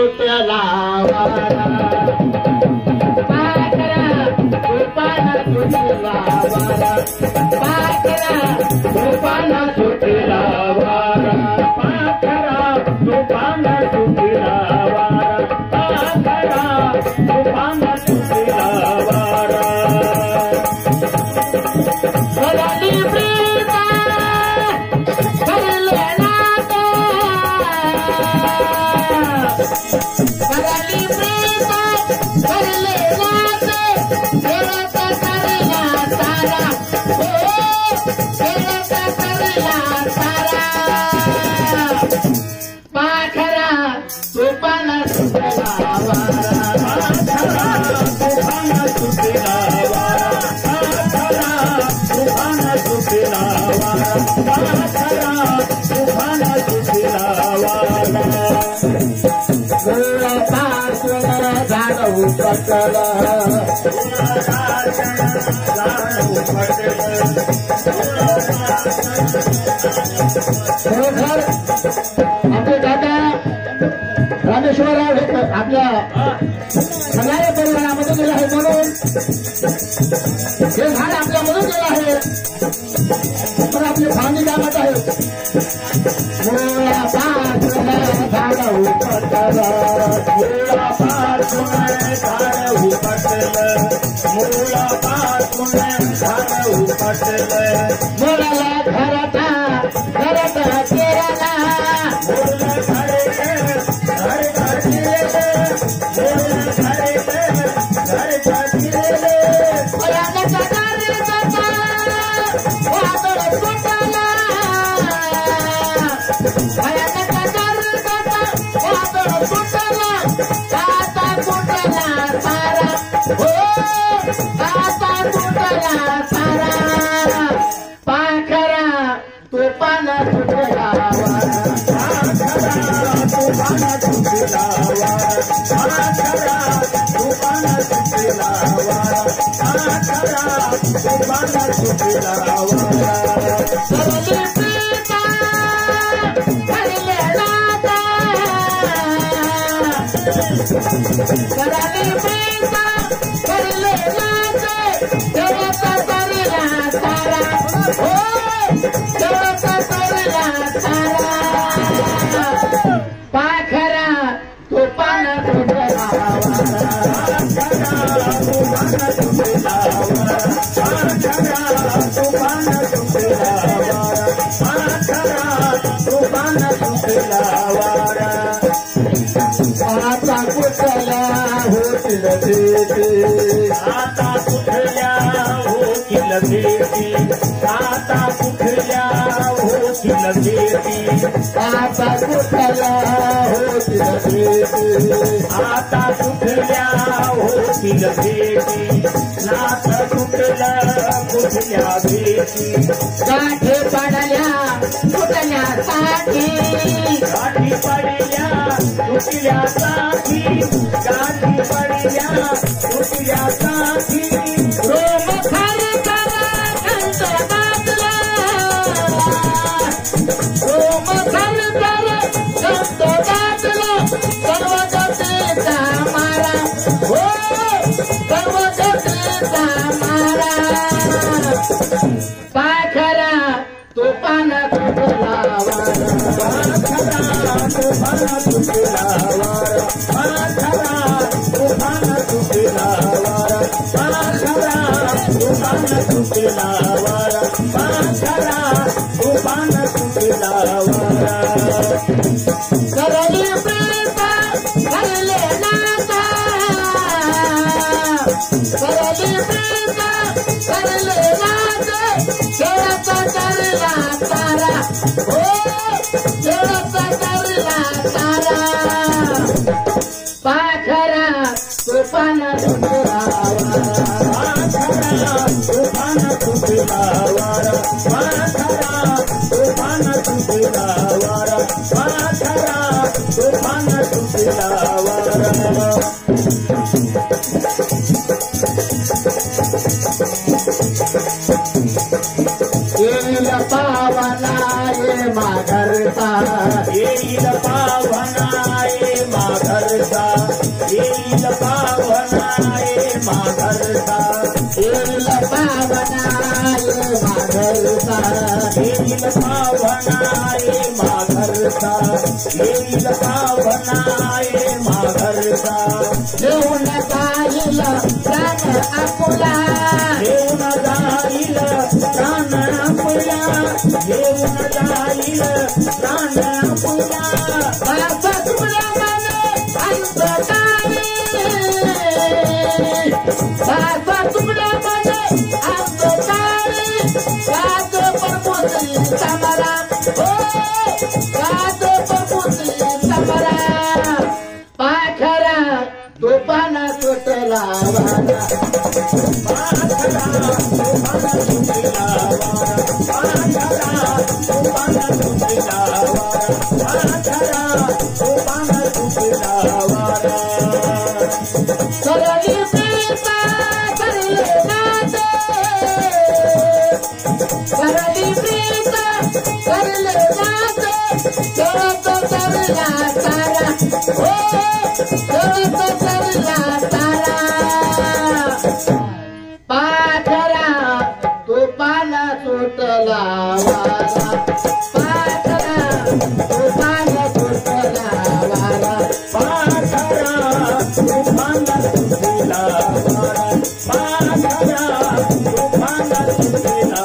सुटला वारा पाखरा तुफान सुटला वारा पाखरा तुफान सुटला वारा पाखरा तुफान सुटला वारा पाखरा तुफान सुटला वारा कराली प्रीता करले नाते कराली प्रीता करले नाते केरता करला तारा ओ केरता करला तारा पाखरा तुफान सुटला वारा पाखरा तुफान सुटला वारा पाखरा तुफान सुटला वारा पाखरा तुफान सुटला वारा पासून झाड उपटलं खरोखर आपले दादा रामेश्वरराव हे आपल्या सगळ्या परिवारामधून गेलं आहे म्हणून हे झाड आपल्यामधून गेलं आहे पण आपली भावनी काय मत आहे झाड उपटलं मुळापासून झाड उपटलं मुळापासून झाड उपटलं मुळाला घरता केला पाखरा तुफान सुटला तुफान सुटला पाखरा तुफान सुटला पाखरा तुफान सुटला कराली प्रीता करले नाते केरता करला तारा ओ केरता करला तारा पाखरा तुफान सुटला वारा पाखरा तुफान सुटला वारा पाखरा तुफान सुटला वारा पाखरा तुफान सुटला वारा आता कुठल्या होतील भेटी आता कुठल्या होतील भेटी आता कुठल्या होतील भेटी आता कुठल्या होतील भेटी आता कुठल्या होतील भेटी नाथ कुठल्या कुठल्या भेटी गाठी पडल्या कुठल्यासाठी गाठी पडल्या कुठल्यासाठी गाठी पडल्या कुठल्यासाठी रोम खर करा कंठ बातला रोम खर करा कंठ बातला सर्व जगतेचा मारा हो सर्व जगतेचा मारा पाखरा तुफान सुटला वारा पाखरा तुफान सुटला वारा पाखरा तुफान सुटला वारा पाखरा तुफान सुटला वारा पाखरा तुफान सुटला वारा कराली प्रीता करले नाता कराली प्रीता करले नाते केरता करला तारा ओ केरता करला तारा पाखरा तुफान सुटला वारा तुफान सुटला वारा पाखरा तुफान सुटला वारा पाखरा तुफान सुटला वारा येईल पावना ये माघरता येईल पावना ये माघरता येईल पावनाये माघरचा येईल पावनाये माघरचा घेऊन जाईल प्राण आपुला येऊन जाईल प्राण आपुला येऊन जाईल प्राण आपुला बाबा तुला माने अंतकाळी बाबा तुला माने अंतकाळी गाद परमोत्री समरा ओ गाद परमोत्री समरा पाखरा तोपाना सुटला वारा पाखरा तोफाना सुटला वारा पाखरा तोफाना सुटला वारा पाखरा तोफाना सुटला वारा सरली प्रीता करले नाते सरली प्रीता करले नाते तो करला तारा ओ तो करला तारा पाखरा तो पाना सुटला वारा पाखरा तो पाना सुटला वारा पाखरा तोफाना सुटला वारा पाखरा तोफाना सुटला